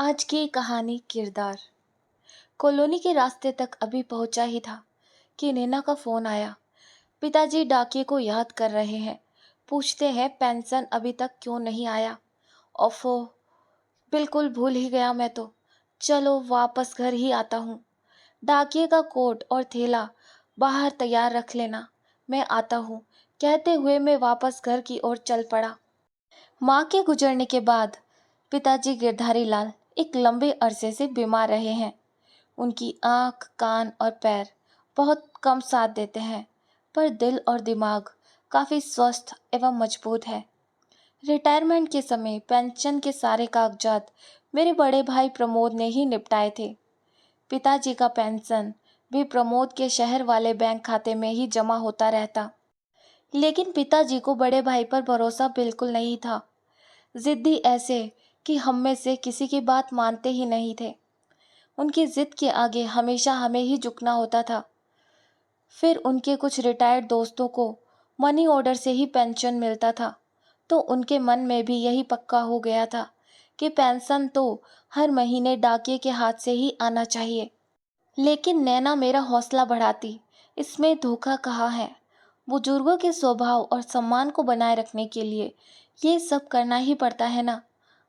आज की कहानी किरदार। कॉलोनी के रास्ते तक अभी पहुंचा ही था कि नैना का फोन आया। पिताजी डाकिये को याद कर रहे हैं। पूछते हैं पेंशन अभी तक क्यों नहीं आया। ओफो, बिल्कुल भूल ही गया मैं तो। चलो वापस घर ही आता हूँ। डाकिये का कोट और थैला बाहर तैयार रख लेना, मैं आता हूँ, कहते हुए मैं वापस घर की ओर चल पड़ा। माँ के गुजरने के बाद पिताजी गिरधारी लाल एक लंबे अरसे से बीमार रहे हैं। उनकी आँख, कान और पैर बहुत कम साथ देते हैं, पर दिल और दिमाग काफ़ी स्वस्थ एवं मजबूत है। रिटायरमेंट के समय पेंशन के सारे कागजात मेरे बड़े भाई प्रमोद ने ही निपटाए थे। पिताजी का पेंशन भी प्रमोद के शहर वाले बैंक खाते में ही जमा होता रहता। लेकिन पिताजी को बड़े भाई पर भरोसा बिल्कुल नहीं था। जिद्दी ऐसे कि हम में से किसी की बात मानते ही नहीं थे। उनकी जिद के आगे हमेशा हमें ही झुकना होता था। फिर उनके कुछ रिटायर्ड दोस्तों को मनी ऑर्डर से ही पेंशन मिलता था, तो उनके मन में भी यही पक्का हो गया था कि पेंशन तो हर महीने डाकिये के हाथ से ही आना चाहिए। लेकिन नैना मेरा हौसला बढ़ाती, इसमें धोखा कहाँ है। बुजुर्गों के स्वभाव और सम्मान को बनाए रखने के लिए ये सब करना ही पड़ता है ना।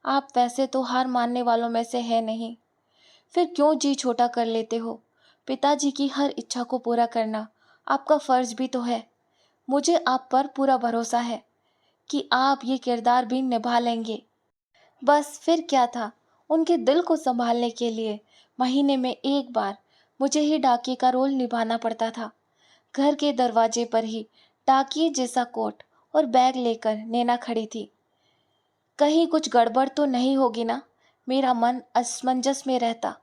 आप वैसे तो हार मानने वालों में से है नहीं, फिर क्यों जी छोटा कर लेते हो। पिताजी की हर इच्छा को पूरा करना आपका फर्ज भी तो है। मुझे आप पर पूरा भरोसा है कि आप ये किरदार भी निभा लेंगे। बस फिर क्या था, उनके दिल को संभालने के लिए महीने में एक बार मुझे ही डाकिये का रोल निभाना पड़ता था। घर के दरवाजे पर ही डाकिये जैसा कोट और बैग लेकर नैना खड़ी थी। कहीं कुछ गड़बड़ तो नहीं होगी ना, मेरा मन असमंजस में रहता।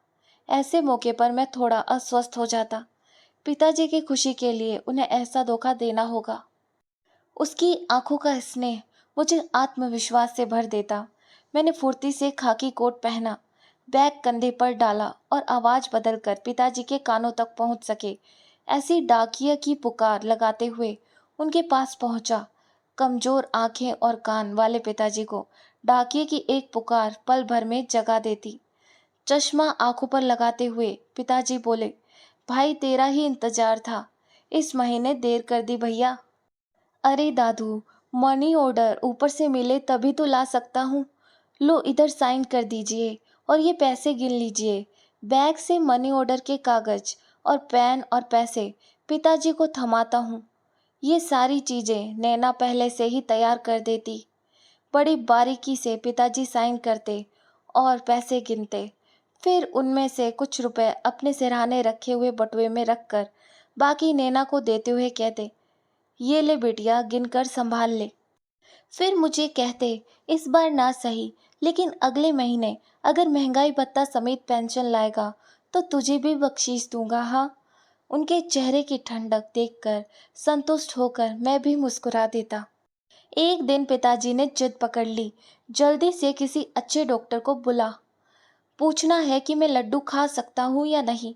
ऐसे मौके पर मैं थोड़ा अस्वस्थ हो जाता। पिताजी की खुशी के लिए उन्हें ऐसा धोखा देना होगा। उसकी आंखों का स्नेह मुझे आत्मविश्वास से भर देता। मैंने फुर्ती से खाकी कोट पहना, बैग कंधे पर डाला और आवाज बदलकर पिताजी के कानों तक पहुंच सके ऐसी डाकिया की पुकार लगाते हुए उनके पास पहुंचा। कमजोर आंखें और कान वाले पिताजी को डाकिये की एक पुकार पल भर में जगा देती। चश्मा आंखों पर लगाते हुए पिताजी बोले, भाई तेरा ही इंतजार था, इस महीने देर कर दी भैया। अरे दादू, मनी ऑर्डर ऊपर से मिले तभी तो ला सकता हूँ। लो इधर साइन कर दीजिए और ये पैसे गिन लीजिए। बैग से मनी ऑर्डर के कागज और पेन और पैसे पिताजी को थमाता हूँ। ये सारी चीजें नैना पहले से ही तैयार कर देती। बड़ी बारीकी से पिताजी साइन करते और पैसे गिनते। फिर उनमें से कुछ रुपए अपने सिरहाने रखे हुए बटुए में रखकर बाकी नैना को देते हुए कहते, ये ले बिटिया, गिनकर संभाल ले। फिर मुझे कहते, इस बार ना सही, लेकिन अगले महीने अगर महंगाई भत्ता समेत पेंशन लाएगा तो तुझे भी बख्शीश दूंगा। हाँ। उनके चेहरे की ठंडक देखकर संतुष्ट होकर मैं भी मुस्कुरा देता। एक दिन पिताजी ने जिद पकड़ ली, जल्दी से किसी अच्छे डॉक्टर को बुला। पूछना है कि मैं लड्डू खा सकता हूँ या नहीं।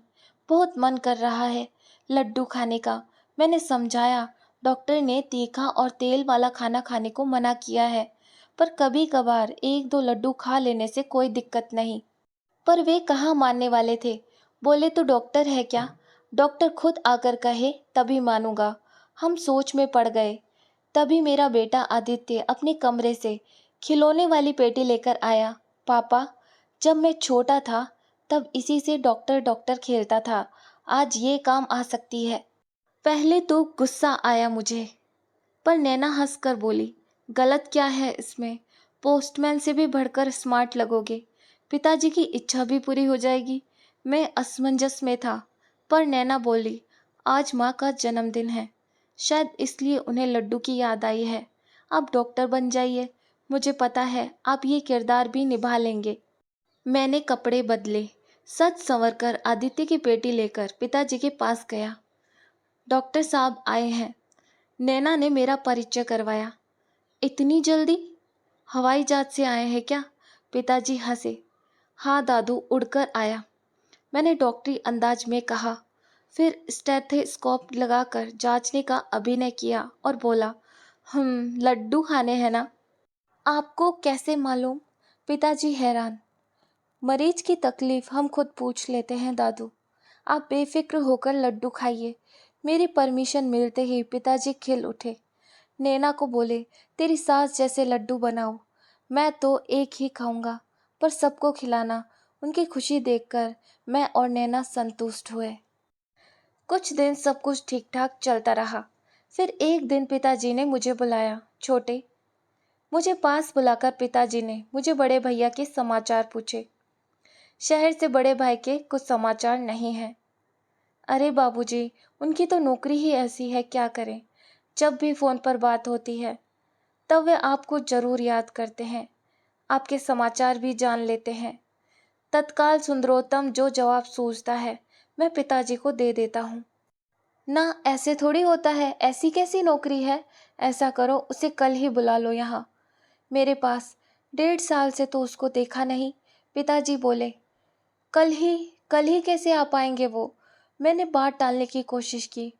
बहुत मन कर रहा है लड्डू खाने का। मैंने समझाया, डॉक्टर ने तीखा और तेल वाला खाना खाने को मना किया है, पर कभी कभार एक दो लड्डू खा लेने से कोई दिक्कत नहीं। पर वे कहाँ मानने वाले थे। बोले तो डॉक्टर है क्या, डॉक्टर खुद आकर कहे तभी मानूंगा। हम सोच में पड़ गए। तभी मेरा बेटा आदित्य अपने कमरे से खिलौने वाली पेटी लेकर आया। पापा, जब मैं छोटा था तब इसी से डॉक्टर डॉक्टर खेलता था, आज ये काम आ सकती है। पहले तो गुस्सा आया मुझे, पर नैना हंसकर बोली, गलत क्या है इसमें, पोस्टमैन से भी बढ़कर स्मार्ट लगोगे, पिताजी की इच्छा भी पूरी हो जाएगी। मैं असमंजस में था, पर नैना बोली, आज माँ का जन्मदिन है, शायद इसलिए उन्हें लड्डू की याद आई है। आप डॉक्टर बन जाइए, मुझे पता है आप ये किरदार भी निभा लेंगे। मैंने कपड़े बदले, सज संवर कर आदित्य की पेटी लेकर पिताजी के पास गया। डॉक्टर साहब आए हैं। नैना ने मेरा परिचय करवाया। इतनी जल्दी, हवाई जहाज से आए हैं क्या? पिताजी हंसे। हाँ दादू, उड़कर आया, मैंने डॉक्टरी अंदाज में कहा। फिर स्टेथोस्कोप लगाकर जांचने का अभिनय किया और बोला, लड्डू खाने हैं ना? आपको कैसे मालूम? पिताजी हैरान। मरीज की तकलीफ हम खुद पूछ लेते हैं दादू। आप बेफिक्र होकर लड्डू खाइए। मेरी परमिशन मिलते ही पिताजी खिल उठे। नैना को बोले, तेरी सास जैसे लड्डू बनाओ। मैं तो एक ही खाऊंगा, पर सबको खिलाना। उनकी खुशी देखकर मैं और नैना संतुष्ट हुए। कुछ दिन सब कुछ ठीक ठाक चलता रहा। फिर एक दिन पिताजी ने मुझे बुलाया। छोटे, मुझे पास बुलाकर पिताजी ने मुझे बड़े भैया के समाचार पूछे। शहर से बड़े भाई के कुछ समाचार नहीं हैं। अरे बाबूजी, उनकी तो नौकरी ही ऐसी है, क्या करें। जब भी फोन पर बात होती है तब वे आपको जरूर याद करते हैं, आपके समाचार भी जान लेते हैं। तत्काल सुंदरोत्तम जो जवाब सूझता है मैं पिताजी को दे देता हूँ। ना, ऐसे थोड़ी होता है, ऐसी कैसी नौकरी है। ऐसा करो, उसे कल ही बुला लो यहाँ मेरे पास। 1.5 साल से तो उसको देखा नहीं। पिताजी बोले, कल ही कैसे आ पाएंगे वो। मैंने बात टालने की कोशिश की।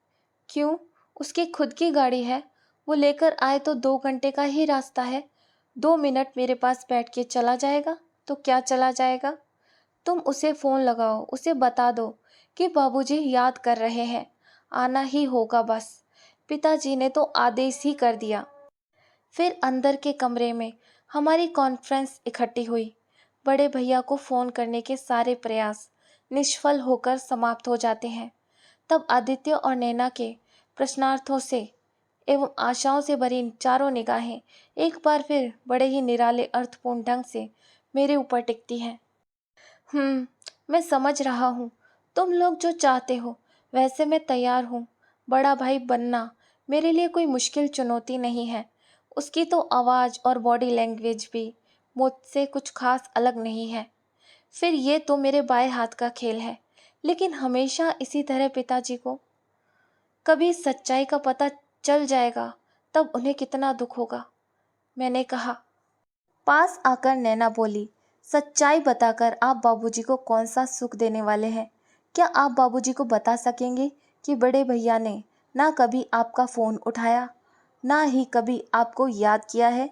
क्यों, उसकी खुद की गाड़ी है, वो लेकर आए तो 2 घंटे का ही रास्ता है। 2 मिनट मेरे पास बैठ के चला जाएगा तो क्या चला जाएगा। तुम उसे फ़ोन लगाओ, उसे बता दो कि बाबूजी याद कर रहे हैं, आना ही होगा बस। पिताजी ने तो आदेश ही कर दिया। फिर अंदर के कमरे में हमारी कॉन्फ्रेंस इकट्ठी हुई। बड़े भैया को फ़ोन करने के सारे प्रयास निष्फल होकर समाप्त हो जाते हैं। तब आदित्य और नैना के प्रश्नार्थों से एवं आशाओं से भरी चारों निगाहें एक बार फिर बड़े ही निराले अर्थपूर्ण ढंग से मेरे ऊपर टिकती हैं। मैं समझ रहा हूँ। तुम लोग जो चाहते हो वैसे मैं तैयार हूँ। बड़ा भाई बनना मेरे लिए कोई मुश्किल चुनौती नहीं है। उसकी तो आवाज़ और बॉडी लैंग्वेज भी मुझसे कुछ खास अलग नहीं है। फिर ये तो मेरे बाएं हाथ का खेल है। लेकिन हमेशा इसी तरह पिताजी को कभी सच्चाई का पता चल जाएगा तब उन्हें कितना दुख होगा। मैंने कहा। पास आकर नैना बोली, सच्चाई बताकर आप बाबूजी को कौन सा सुख देने वाले हैं। क्या आप बाबूजी को बता सकेंगे कि बड़े भैया ने ना कभी आपका फ़ोन उठाया, ना ही कभी आपको याद किया है।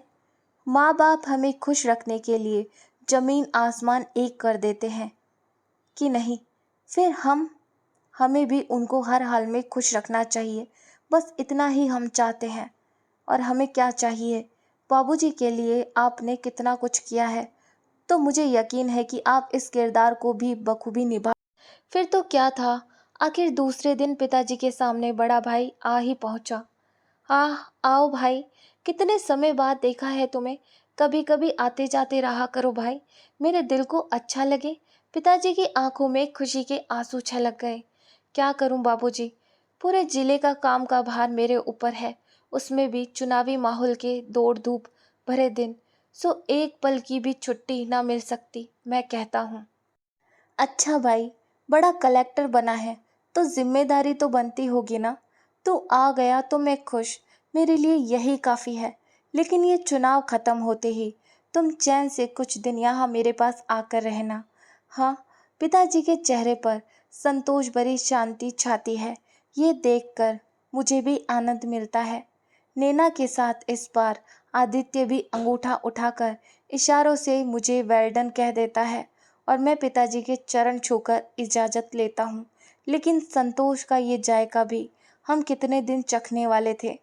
माँ बाप हमें खुश रखने के लिए ज़मीन आसमान एक कर देते हैं कि नहीं। फिर हमें भी उनको हर हाल में खुश रखना चाहिए। बस इतना ही हम चाहते हैं। और हमें क्या चाहिए। बाबूजी के लिए आपने कितना कुछ किया है, तो मुझे यकीन है कि आप इस किरदार को भी बखूबी निभा। फिर तो क्या था, आखिर दूसरे दिन पिताजी के सामने बड़ा भाई आ ही पहुंचा। आओ भाई, कितने समय बाद देखा है तुम्हें। कभी कभी आते जाते रहा करो भाई, मेरे दिल को अच्छा लगे। पिताजी की आंखों में खुशी के आंसू छलक गए। क्या करूं बाबूजी, पूरे जिले का काम का भार मेरे ऊपर है, उसमें भी चुनावी माहौल के दौड़ धूप भरे दिन। सो एक पल की भी छुट्टी ना मिल सकती। मैं कहता हूँ, अच्छा भाई, बड़ा कलेक्टर बना है तो जिम्मेदारी तो बनती होगी ना। तू आ गया तो मैं खुश, मेरे लिए यही काफ़ी है। लेकिन ये चुनाव ख़त्म होते ही तुम चैन से कुछ दिन यहाँ मेरे पास आकर रहना। हाँ, पिताजी के चेहरे पर संतोष भरी शांति छाती है। ये देखकर मुझे भी आनंद मिलता है। नैना के साथ इस बार आदित्य भी अंगूठा उठाकर इशारों से मुझे वेल कह देता है और मैं पिताजी के चरण छूकर इजाज़त लेता हूँ। लेकिन संतोष का ये जायका भी हम कितने दिन चखने वाले थे।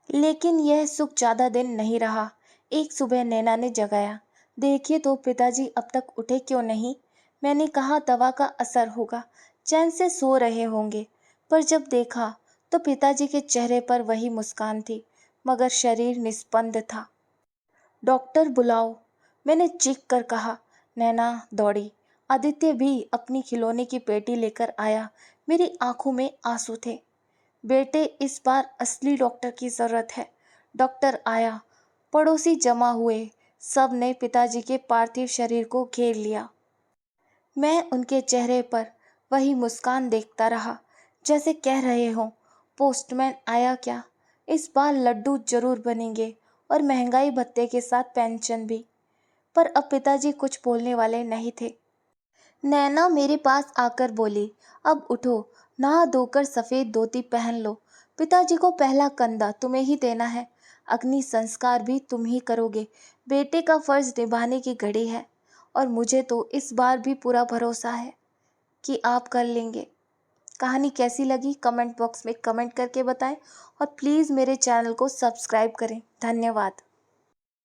लेकिन यह सुख ज़्यादा दिन नहीं रहा। एक सुबह नैना ने जगाया। देखिए तो पिताजी अब तक उठे क्यों नहीं। मैंने कहा दवा का असर होगा, चैन से सो रहे होंगे। पर जब देखा तो पिताजी के चेहरे पर वही मुस्कान थी, मगर शरीर निस्पंद था। डॉक्टर बुलाओ, मैंने चीख कर कहा। नैना दौड़ी। आदित्य भी अपनी खिलौने की पेटी लेकर आया। मेरी आंखों में आंसू थे। बेटे, इस बार असली डॉक्टर की ज़रूरत है। डॉक्टर आया। पड़ोसी जमा हुए। सब ने पिताजी के पार्थिव शरीर को घेर लिया। मैं उनके चेहरे पर वही मुस्कान देखता रहा, जैसे कह रहे हों, पोस्टमैन आया क्या। इस बार लड्डू जरूर बनेंगे और महंगाई भत्ते के साथ पेंशन भी। पर अब पिताजी कुछ बोलने वाले नहीं थे। नैना मेरे पास आकर बोली, अब उठो, नहा धोकर सफ़ेद धोती पहन लो। पिताजी को पहला कंधा तुम्हें ही देना है। अग्नि संस्कार भी तुम ही करोगे। बेटे का फर्ज निभाने की घड़ी है। और मुझे तो इस बार भी पूरा भरोसा है कि आप कर लेंगे। कहानी कैसी लगी कमेंट बॉक्स में कमेंट करके बताएं और प्लीज़ मेरे चैनल को सब्सक्राइब करें। धन्यवाद।